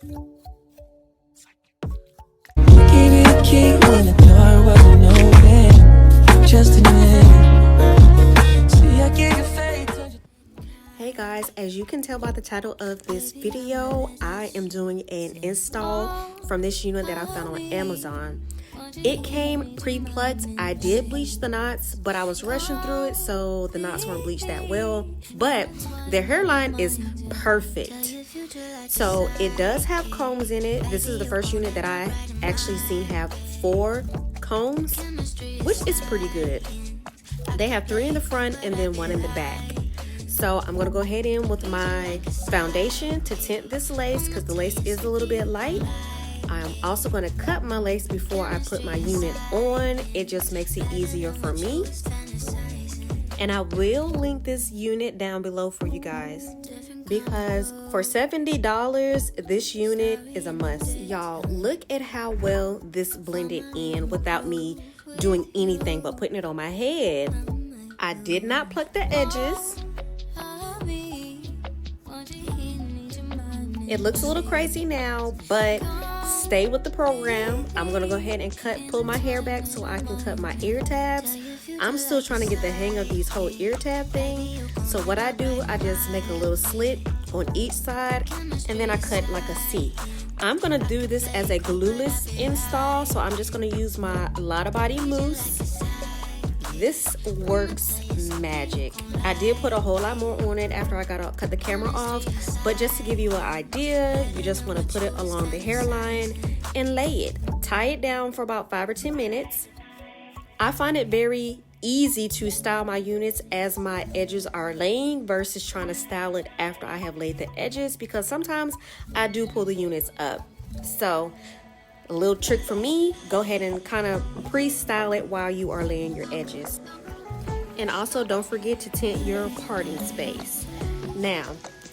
Gave me the key when the door wasn't open. Just a minute. See, I gave you faith. Hey guys, as you can tell by the title of this video, I am doing an install from this unit that I found on Amazon. It came pre-plucked. I did bleach the knots, but I was rushing through it, so the knots weren't bleached that well. But their hairline is perfect. So it does have combs in it. This is the first unit that I actually seen have 4 combs, which is pretty good. They have 3 in the front and then 1 in the back. So I'm going to go ahead in with my foundation to tint this lace because the lace is a little bit light. I'm also going to cut my lace before I put my unit on. It just makes it easier for me. And I will link this unit down below for you guys because for $70, this unit is a must. Y'all, look at how well this blended in without me doing anything but putting it on my head. I did not pluck the edges. It looks a little crazy now, but stay with the program. I'm gonna go ahead and pull my hair back so I can cut my ear tabs. I'm still trying to get the hang of these whole ear tab thing. So what I do, I just make a little slit on each side and then I cut like a C. I'm gonna do this as a glueless install, so I'm just gonna use my Lotta Body mousse. This works magic. I did put a whole lot more on it after I cut the camera off, but just to give you an idea, you just want to put it along the hairline and lay it. Tie it down for about 5 or 10 minutes. I find it very easy to style my units as my edges are laying versus trying to style it after I have laid the edges, because sometimes I do pull the units up. So a little trick for me, go ahead and kind of pre-style it while you are laying your edges. And also don't forget to tint your parting space. Now,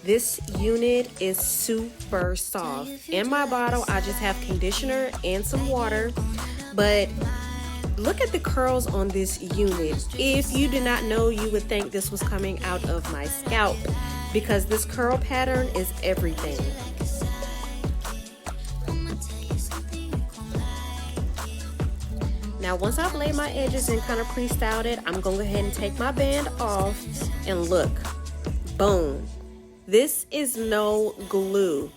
this unit is super soft. In my bottle, I just have conditioner and some water, but look at the curls on this unit. If you did not know, you would think this was coming out of my scalp because this curl pattern is everything. Now, once I've laid my edges and kind of pre-styled it, I'm going to go ahead and take my band off and look. Boom. This is no glue.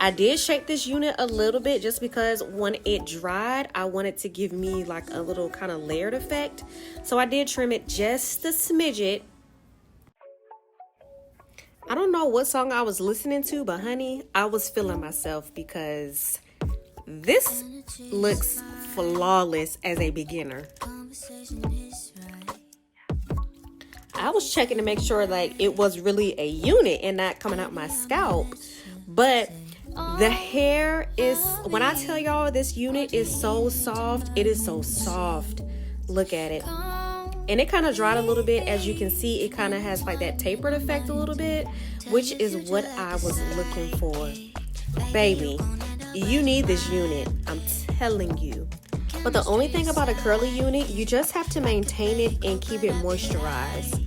I did shake this unit a little bit just because when it dried, I wanted to give me like a little kind of layered effect. So I did trim it just a smidget. I don't know what song I was listening to, but honey, I was feeling myself because this looks flawless as a beginner. I was checking to make sure like it was really a unit and not coming out my scalp, but the hair is, when I tell y'all this unit is so soft, it is so soft. Look at it. And it kind of dried a little bit. As you can see, it kind of has like that tapered effect a little bit, which is what I was looking for. Baby, you need this unit, I'm telling you. But the only thing about a curly unit, you just have to maintain it and keep it moisturized.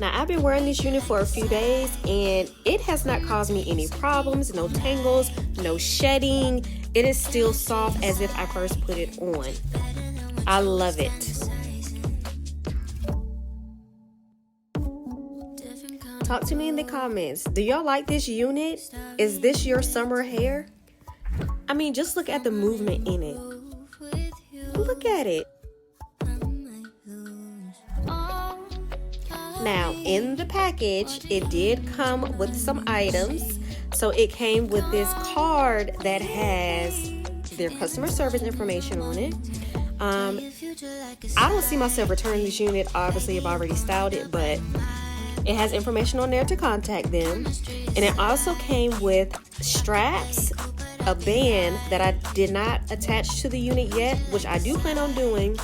Now, I've been wearing this unit for a few days and it has not caused me any problems, no tangles, no shedding. It is still soft as if I first put it on. I love it. Talk to me in the comments. Do y'all like this unit? Is this your summer hair? I mean, just look at the movement in it. Look at it. Now, in the package, it did come with some items. So it came with this card that has their customer service information on it. I don't see myself returning this unit. Obviously, I've already styled it, but it has information on there to contact them. And it also came with straps, a band that I did not attach to the unit yet, which I do plan on doing,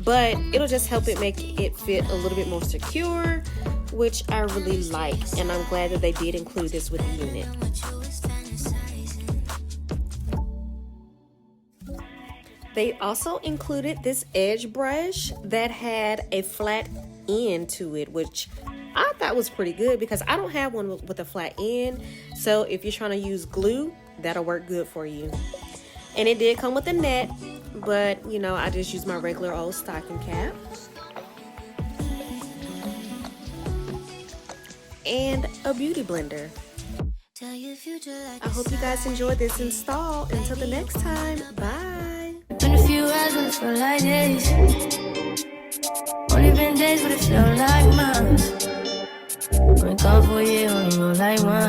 but it'll just help it make it fit a little bit more secure, which I really like. And I'm glad that they did include this with the unit. They also included this edge brush that had a flat end to it, which I thought was pretty good because I don't have one with a flat end. So if you're trying to use glue that'll work good for you. And it did come with a net, but you know, I just used my regular old stocking cap. And a beauty blender. I hope you guys enjoyed this install. Until the next time, bye. Been a few hours when it felt like days. Only been days, but it felt like months. When it come for you, only roll like one.